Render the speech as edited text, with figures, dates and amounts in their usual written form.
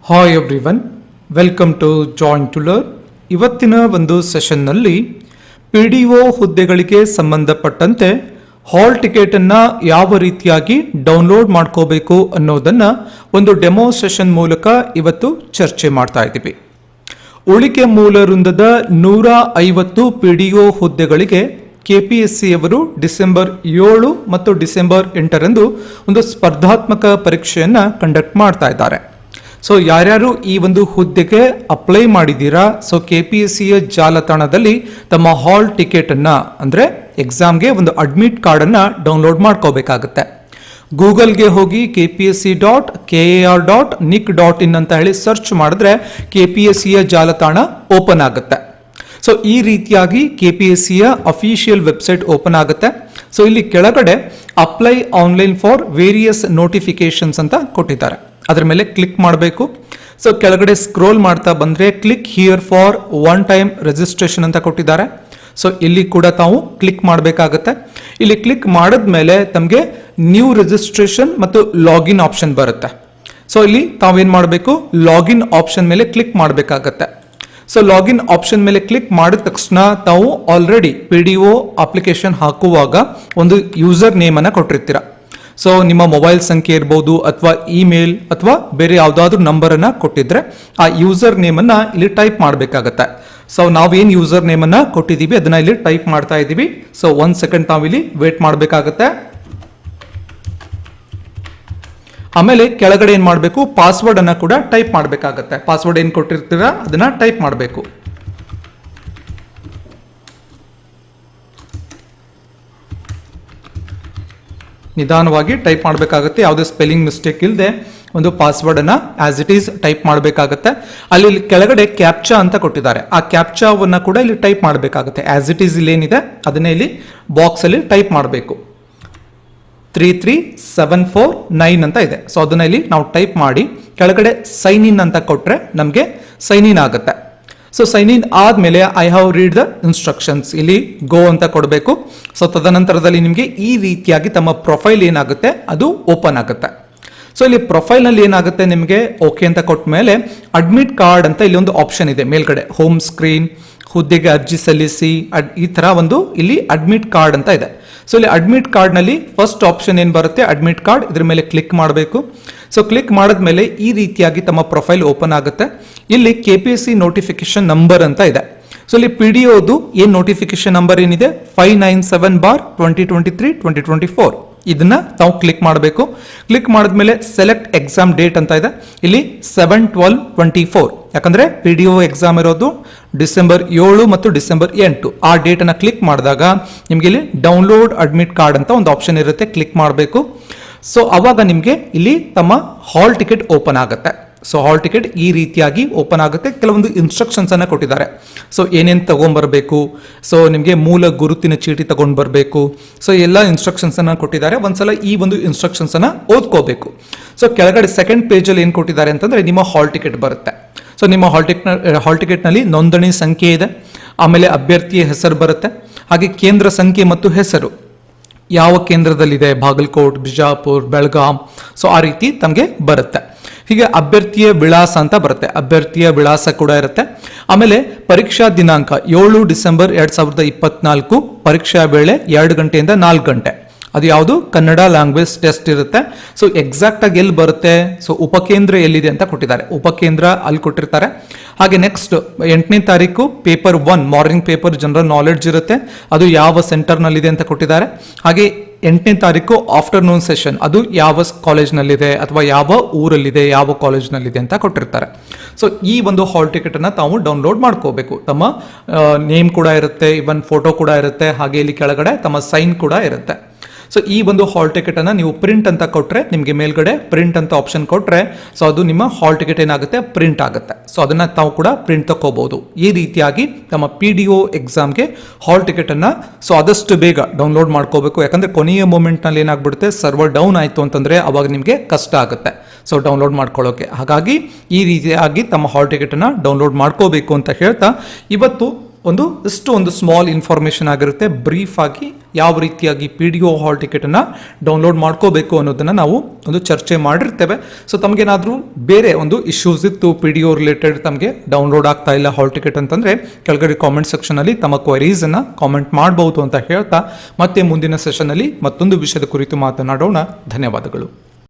Hi everyone, welcome to join to learn. ಇವತ್ತಿನ ಒಂದು ಸೆಷನ್ನಲ್ಲಿ P D O ಹುದ್ದೆಗಳಿಗೆ ಸಂಬಂಧಪಟ್ಟಂತೆ ಹಾಲ್ ಟಿಕೆಟನ್ನು ಯಾವ ರೀತಿಯಾಗಿ ಡೌನ್ಲೋಡ್ ಮಾಡ್ಕೋಬೇಕು ಅನ್ನೋದನ್ನು ಒಂದು ಡೆಮೋ ಸೆಷನ್ ಮೂಲಕ ಇವತ್ತು ಚರ್ಚೆ ಮಾಡ್ತಾ ಇದ್ದೀವಿ. ಉಳಿಕೆ ಮೂಲ ವೃಂದದ 150 ಪಿ ಡಿ ಒ ಹುದ್ದೆಗಳಿಗೆ KPSC ಅವರು ಡಿಸೆಂಬರ್ 7 ಮತ್ತು ಡಿಸೆಂಬರ್ 8ರಂದು ಒಂದು ಸ್ಪರ್ಧಾತ್ಮಕ ಪರೀಕ್ಷೆಯನ್ನು ಕಂಡಕ್ಟ್ ಮಾಡ್ತಾ ಇದ್ದಾರೆ. ಸೊ ಯಾರ್ಯಾರು ಈ ಒಂದು ಹುದ್ದೆಗೆ ಅಪ್ಲೈ ಮಾಡಿದ್ದೀರಾ, ಸೊ KPSCಯ ಜಾಲತಾಣದಲ್ಲಿ ತಮ್ಮ ಹಾಲ್ ಟಿಕೆಟನ್ನು ಅಂದರೆ ಎಕ್ಸಾಮ್ಗೆ ಒಂದು ಅಡ್ಮಿಟ್ ಕಾರ್ಡನ್ನು ಡೌನ್ಲೋಡ್ ಮಾಡ್ಕೋಬೇಕಾಗುತ್ತೆ. ಗೂಗಲ್ಗೆ ಹೋಗಿ kpsc.kar.nic.in ಅಂತ ಹೇಳಿ ಸರ್ಚ್ ಮಾಡಿದ್ರೆ KPSCಯ ಜಾಲತಾಣ ಓಪನ್ ಆಗುತ್ತೆ. ಸೊ ಈ ರೀತಿಯಾಗಿ KPSCಯ ಅಫಿಷಿಯಲ್ ವೆಬ್ಸೈಟ್ ಓಪನ್ ಆಗುತ್ತೆ. ಸೊ ಇಲ್ಲಿ ಕೆಳಗಡೆ apply online for various notifications ಅಂತ ಕೊಟ್ಟಿದ್ದಾರೆ. ಅದರ ಮೇಲೆ ಕ್ಲಿಕ್ ಮಾಡಬೇಕು. ಸೊ ಕೆಳಗಡೆ ಸ್ಕ್ರೋಲ್ ಮಾಡ್ತಾ ಬಂದರೆ click here for one time registration ಅಂತ ಕೊಟ್ಟಿದ್ದಾರೆ. ಸೊ ಇಲ್ಲಿ ಕೂಡ ತಾವು ಕ್ಲಿಕ್ ಮಾಡಬೇಕಾಗತ್ತೆ. ಇಲ್ಲಿ ಕ್ಲಿಕ್ ಮಾಡಿದ್ಮೇಲೆ ತಮಗೆ ನ್ಯೂ ರಿಜಿಸ್ಟ್ರೇಷನ್ ಮತ್ತು ಲಾಗಿನ್ ಆಪ್ಷನ್ ಬರುತ್ತೆ. ಸೊ ಇಲ್ಲಿ ತಾವೇನು ಮಾಡಬೇಕು, ಲಾಗಿನ್ ಆಪ್ಷನ್ ಮೇಲೆ ಕ್ಲಿಕ್ ಮಾಡಬೇಕಾಗತ್ತೆ. ಸೊ ಲಾಗಿನ್ ಆಪ್ಷನ್ ಮೇಲೆ ಕ್ಲಿಕ್ ಮಾಡಿದ ತಕ್ಷಣ ತಾವು ಆಲ್ರೆಡಿ PDO ಅಪ್ಲಿಕೇಶನ್ ಹಾಕುವಾಗ ಒಂದು ಯೂಸರ್ ನೇಮನ್ನು ಕೊಟ್ಟಿರ್ತೀರ. ಸೊ ನಿಮ್ಮ ಮೊಬೈಲ್ ಸಂಖ್ಯೆ ಇರ್ಬೋದು ಅಥವಾ ಇಮೇಲ್ ಅಥವಾ ಬೇರೆ ಯಾವುದಾದ್ರೂ ನಂಬರನ್ನು ಕೊಟ್ಟಿದ್ರೆ ಆ ಯೂಸರ್ ನೇಮನ್ನು ಇಲ್ಲಿ ಟೈಪ್ ಮಾಡಬೇಕಾಗತ್ತೆ. ಸೊ ನಾವೇನು ಯೂಸರ್ ನೇಮನ್ನು ಕೊಟ್ಟಿದ್ದೀವಿ ಅದನ್ನು ಇಲ್ಲಿ ಟೈಪ್ ಮಾಡ್ತಾ ಇದ್ದೀವಿ. ಸೊ 1 ಸೆಕೆಂಡ್ ತಾವಿಲ್ಲಿ ವೇಟ್ ಮಾಡಬೇಕಾಗತ್ತೆ. ಆಮೇಲೆ ಕೆಳಗಡೆ ಏನು ಮಾಡಬೇಕು, ಪಾಸ್ವರ್ಡ್ ಅನ್ನು ಕೂಡ ಟೈಪ್ ಮಾಡಬೇಕಾಗತ್ತೆ. ಪಾಸ್ವರ್ಡ್ ಏನು ಕೊಟ್ಟಿರ್ತೀರ ಅದನ್ನ ಟೈಪ್ ಮಾಡಬೇಕು. ನಿಧಾನವಾಗಿ ಟೈಪ್ ಮಾಡಬೇಕಾಗುತ್ತೆ, ಯಾವುದೇ ಸ್ಪೆಲ್ಲಿಂಗ್ ಮಿಸ್ಟೇಕ್ ಇಲ್ಲದೆ ಒಂದು ಪಾಸ್ವರ್ಡ್ ಅನ್ನ ಆಸ್ ಇಟ್ ಈಸ್ ಟೈಪ್ ಮಾಡಬೇಕಾಗುತ್ತೆ. ಅಲ್ಲಿ ಕೆಳಗಡೆ ಕ್ಯಾಪ್ಚಾ ಅಂತ ಕೊಟ್ಟಿದ್ದಾರೆ, ಆ ಕ್ಯಾಪ್ಚಾವನ್ನ ಕೂಡ ಇಲ್ಲಿ ಟೈಪ್ ಮಾಡಬೇಕಾಗುತ್ತೆ. ಆಸ್ ಇಟ್ ಈಸ್ ಇಲ್ಲಿ ಏನಿದೆ ಅದನ್ನೇ ಇಲ್ಲಿ ಬಾಕ್ಸ್ ಅಲ್ಲಿ ಟೈಪ್ ಮಾಡಬೇಕು. 33749 ಅಂತ ಇದೆ. ಸೊ ಅದನ್ನ ಇಲ್ಲಿ ನಾವು ಟೈಪ್ ಮಾಡಿ ಕೆಳಗಡೆ ಸೈನ್ ಇನ್ ಅಂತ ಕೊಟ್ರೆ ನಮಗೆ ಸೈನ್ ಇನ್ ಆಗುತ್ತೆ. ಸೊ ಸೈನ್ ಇನ್ ಆದ್ಮೇಲೆ I have read the instructions ಇಲ್ಲಿ ಗೋ ಅಂತ ಕೊಡಬೇಕು. ಸೊ ತದನಂತರದಲ್ಲಿ ನಿಮಗೆ ಈ ರೀತಿಯಾಗಿ ತಮ್ಮ ಪ್ರೊಫೈಲ್ ಏನಾಗುತ್ತೆ ಅದು ಓಪನ್ ಆಗುತ್ತೆ. ಸೊ ಇಲ್ಲಿ ಪ್ರೊಫೈಲ್ ನಲ್ಲಿ ಏನಾಗುತ್ತೆ, ನಿಮಗೆ ಓಕೆ ಅಂತ ಕೊಟ್ಟ ಮೇಲೆ ಅಡ್ಮಿಟ್ ಕಾರ್ಡ್ ಅಂತ ಇಲ್ಲಿ ಒಂದು ಆಪ್ಷನ್ ಇದೆ ಮೇಲ್ಗಡೆ, ಹೋಮ್ ಸ್ಕ್ರೀನ್, ಹುದ್ದೆಗೆ ಅರ್ಜಿ ಸಲ್ಲಿಸಿ, ಈ ತರ ಒಂದು ಇಲ್ಲಿ ಅಡ್ಮಿಟ್ ಕಾರ್ಡ್ ಅಂತ ಇದೆ. ಸೊ ಇಲ್ಲಿ ಅಡ್ಮಿಟ್ ಕಾರ್ಡ್ ನಲ್ಲಿ ಫಸ್ಟ್ ಆಪ್ಷನ್ ಏನು ಬರುತ್ತೆ, ಅಡ್ಮಿಟ್ ಕಾರ್ಡ್, ಇದ್ರ ಮೇಲೆ ಕ್ಲಿಕ್ ಮಾಡಬೇಕು. ಸೊ ಕ್ಲಿಕ್ ಮಾಡಿದ್ಮೇಲೆ ಈ ರೀತಿಯಾಗಿ ತಮ್ಮ ಪ್ರೊಫೈಲ್ ಓಪನ್ ಆಗುತ್ತೆ. ಇಲ್ಲಿ KPSC ನೋಟಿಫಿಕೇಶನ್ ನಂಬರ್ ಅಂತ ಇದೆ. ಸೊ ಇಲ್ಲಿ PDOದು ಏನು ನೋಟಿಫಿಕೇಶನ್ ನಂಬರ್ ಏನಿದೆ 597/2023-2024 ಇದನ್ನ ತಾವು ಕ್ಲಿಕ್ ಮಾಡಬೇಕು. ಕ್ಲಿಕ್ ಮಾಡಿದ್ಮೇಲೆ ಸೆಲೆಕ್ಟ್ ಎಕ್ಸಾಮ್ ಡೇಟ್ ಅಂತ ಇದೆ, ಇಲ್ಲಿ 7/12/24, ಯಾಕಂದ್ರೆ PDO ಎಕ್ಸಾಮ್ ಇರೋದು ಡಿಸೆಂಬರ್ 7 ಮತ್ತು ಡಿಸೆಂಬರ್ 8. ಆ ಡೇಟ್ ಅನ್ನ ಕ್ಲಿಕ್ ಮಾಡಿದಾಗ ನಿಮ್ಗೆ ಇಲ್ಲಿ ಡೌನ್ಲೋಡ್ ಅಡ್ಮಿಟ್ ಕಾರ್ಡ್ ಅಂತ ಒಂದು ಆಪ್ಷನ್ ಇರುತ್ತೆ, ಕ್ಲಿಕ್ ಮಾಡಬೇಕು. ಸೊ ಅವಾಗ ನಿಮಗೆ ಇಲ್ಲಿ ತಮ್ಮ ಹಾಲ್ ಟಿಕೆಟ್ ಓಪನ್ ಆಗುತ್ತೆ. ಸೊ ಹಾಲ್ ಟಿಕೆಟ್ ಈ ರೀತಿಯಾಗಿ ಓಪನ್ ಆಗುತ್ತೆ. ಕೆಲವೊಂದು ಇನ್ಸ್ಟ್ರಕ್ಷನ್ಸ್ ಅನ್ನ ಕೊಟ್ಟಿದ್ದಾರೆ. ಸೊ ಏನೇನು ತಗೊಂಡ್ಬರ್ಬೇಕು, ಸೊ ನಿಮಗೆ ಮೂಲ ಗುರುತಿನ ಚೀಟಿ ತಗೊಂಡ್ ಬರಬೇಕು. ಸೊ ಎಲ್ಲ ಇನ್ಸ್ಟ್ರಕ್ಷನ್ಸ್ ಅನ್ನ ಕೊಟ್ಟಿದ್ದಾರೆ. ಒಂದ್ಸಲ ಈ ಒಂದು ಇನ್ಸ್ಟ್ರಕ್ಷನ್ಸ್ ಅನ್ನ ಓದ್ಕೋಬೇಕು. ಸೊ ಕೆಳಗಡೆ ಸೆಕೆಂಡ್ ಪೇಜ್ ಅಲ್ಲಿ ಏನು ಕೊಟ್ಟಿದ್ದಾರೆ ಅಂತಂದ್ರೆ ನಿಮ್ಮ ಹಾಲ್ ಟಿಕೆಟ್ ಬರುತ್ತೆ. ಸೊ ನಿಮ್ಮ ಹಾಲ್ ಟಿಕೆಟ್ ನಲ್ಲಿ ನೋಂದಣಿ ಸಂಖ್ಯೆ ಇದೆ, ಆಮೇಲೆ ಅಭ್ಯರ್ಥಿಯ ಹೆಸರು ಬರುತ್ತೆ, ಹಾಗೆ ಕೇಂದ್ರ ಸಂಖ್ಯೆ ಮತ್ತು ಹೆಸರು ಯಾವ ಕೇಂದ್ರದಲ್ಲಿದೆ, ಬಾಗಲಕೋಟ್, ಬಿಜಾಪುರ್, ಬೆಳಗಾಂ. ಸೊ ಆ ರೀತಿ ತಮಗೆ ಬರುತ್ತೆ. ಹೀಗೆ ಅಭ್ಯರ್ಥಿಯ ವಿಳಾಸ ಅಂತ ಬರುತ್ತೆ, ಅಭ್ಯರ್ಥಿಯ ವಿಳಾಸ ಕೂಡ ಇರುತ್ತೆ. ಆಮೇಲೆ ಪರೀಕ್ಷಾ ದಿನಾಂಕ 7 ಡಿಸೆಂಬರ್ 2024, ಪರೀಕ್ಷಾ ವೇಳೆ 2 ಗಂಟೆಯಿಂದ 4 ಗಂಟೆ. ಅದು ಯಾವುದು, ಕನ್ನಡ ಲ್ಯಾಂಗ್ವೇಜ್ ಟೆಸ್ಟ್ ಇರುತ್ತೆ. ಸೊ ಎಕ್ಸಾಕ್ಟ್ ಆಗಿ ಎಲ್ಲಿ ಬರುತ್ತೆ, ಸೊ ಉಪಕೇಂದ್ರ ಎಲ್ಲಿದೆ ಅಂತ ಕೊಟ್ಟಿದ್ದಾರೆ, ಉಪಕೇಂದ್ರ ಅಲ್ಲಿ ಕೊಟ್ಟಿರ್ತಾರೆ. ಹಾಗೆ ನೆಕ್ಸ್ಟ್ 8ನೇ ತಾರೀಕು paper 1 morning paper general knowledge ಇರುತ್ತೆ, ಅದು ಯಾವ ಸೆಂಟರ್ನಲ್ಲಿದೆ ಅಂತ ಕೊಟ್ಟಿದ್ದಾರೆ. ಹಾಗೆ 8ನೇ ತಾರೀಕು ಆಫ್ಟರ್ನೂನ್ ಸೆಷನ್, ಅದು ಯಾವ ಕಾಲೇಜ್ನಲ್ಲಿದೆ ಅಥವಾ ಯಾವ ಊರಲ್ಲಿದೆ, ಯಾವ ಕಾಲೇಜ್ನಲ್ಲಿದೆ ಅಂತ ಕೊಟ್ಟಿರ್ತಾರೆ. ಸೊ ಈ ಒಂದು ಹಾಲ್ ಟಿಕೆಟ್ ಅನ್ನ ತಾವು ಡೌನ್ಲೋಡ್ ಮಾಡ್ಕೋಬೇಕು. ತಮ್ಮ ನೇಮ್ ಕೂಡ ಇರುತ್ತೆ, ಇವನ್ ಫೋಟೋ ಕೂಡ ಇರುತ್ತೆ, ಹಾಗೆ ಇಲ್ಲಿ ಕೆಳಗಡೆ ತಮ್ಮ ಸೈನ್ ಕೂಡ ಇರುತ್ತೆ. ಸೊ ಈ ಒಂದು ಹಾಲ್ ಟಿಕೆಟ್ ಅನ್ನ ನೀವು ಪ್ರಿಂಟ್ ಅಂತ ಕೊಟ್ರೆ, ನಿಮಗೆ ಮೇಲ್ಗಡೆ ಪ್ರಿಂಟ್ ಅಂತ ಆಪ್ಷನ್ ಕೊಟ್ರೆ ಸೊ ಅದು ನಿಮ್ಮ ಹಾಲ್ ಟಿಕೆಟ್ ಏನಾಗುತ್ತೆ, ಪ್ರಿಂಟ್ ಆಗುತ್ತೆ. ಸೊ ಅದನ್ನ ತಾವು ಕೂಡ ಪ್ರಿಂಟ್ ತಗೋಬಹುದು. ಈ ರೀತಿಯಾಗಿ ತಮ್ಮ PDO ಎಕ್ಸಾಮ್ಗೆ ಹಾಲ್ ಟಿಕೆಟ್ ಅನ್ನ ಸೊ ಆದಷ್ಟು ಬೇಗ ಡೌನ್ಲೋಡ್ ಮಾಡ್ಕೋಬೇಕು. ಯಾಕಂದ್ರೆ ಕೊನೆಯ ಮೂಮೆಂಟ್ ನಲ್ಲಿ ಏನಾಗ್ಬಿಡುತ್ತೆ, ಸರ್ವರ್ ಡೌನ್ ಆಯ್ತು ಅಂತಂದ್ರೆ ಅವಾಗ ನಿಮಗೆ ಕಷ್ಟ ಆಗುತ್ತೆ ಸೊ ಡೌನ್ಲೋಡ್ ಮಾಡ್ಕೊಳ್ಳೋಕೆ. ಹಾಗಾಗಿ ಈ ರೀತಿಯಾಗಿ ತಮ್ಮ ಹಾಲ್ ಟಿಕೆಟ್ ಅನ್ನ ಡೌನ್ಲೋಡ್ ಮಾಡ್ಕೋಬೇಕು ಅಂತ ಹೇಳ್ತಾ ಇವತ್ತು ಒಂದು ಸ್ಮಾಲ್ ಇನ್ಫಾರ್ಮೇಷನ್ ಆಗಿರುತ್ತೆ. ಬ್ರೀಫ್ ಆಗಿ ಯಾವ ರೀತಿಯಾಗಿ PDO ಹಾಲ್ ಟಿಕೆಟನ್ನು ಡೌನ್ಲೋಡ್ ಮಾಡ್ಕೋಬೇಕು ಅನ್ನೋದನ್ನು ನಾವು ಒಂದು ಚರ್ಚೆ ಮಾಡಿರ್ತೇವೆ. ಸೊ ತಮಗೇನಾದರೂ ಬೇರೆ ಒಂದು ಇಶ್ಯೂಸ್ ಇತ್ತು PDO ರಿಲೇಟೆಡ್, ತಮಗೆ ಡೌನ್ಲೋಡ್ ಆಗ್ತಾ ಇಲ್ಲ ಹಾಲ್ ಟಿಕೆಟ್ ಅಂತಂದರೆ ಕೆಳಗಡೆ ಕಾಮೆಂಟ್ ಸೆಕ್ಷನಲ್ಲಿ ತಮ್ಮ ಕ್ವೈರೀಸನ್ನು ಕಾಮೆಂಟ್ ಮಾಡಬಹುದು ಅಂತ ಹೇಳ್ತಾ ಮತ್ತೆ ಮುಂದಿನ ಸೆಷನಲ್ಲಿ ಮತ್ತೊಂದು ವಿಷಯದ ಕುರಿತು ಮಾತನಾಡೋಣ. ಧನ್ಯವಾದಗಳು.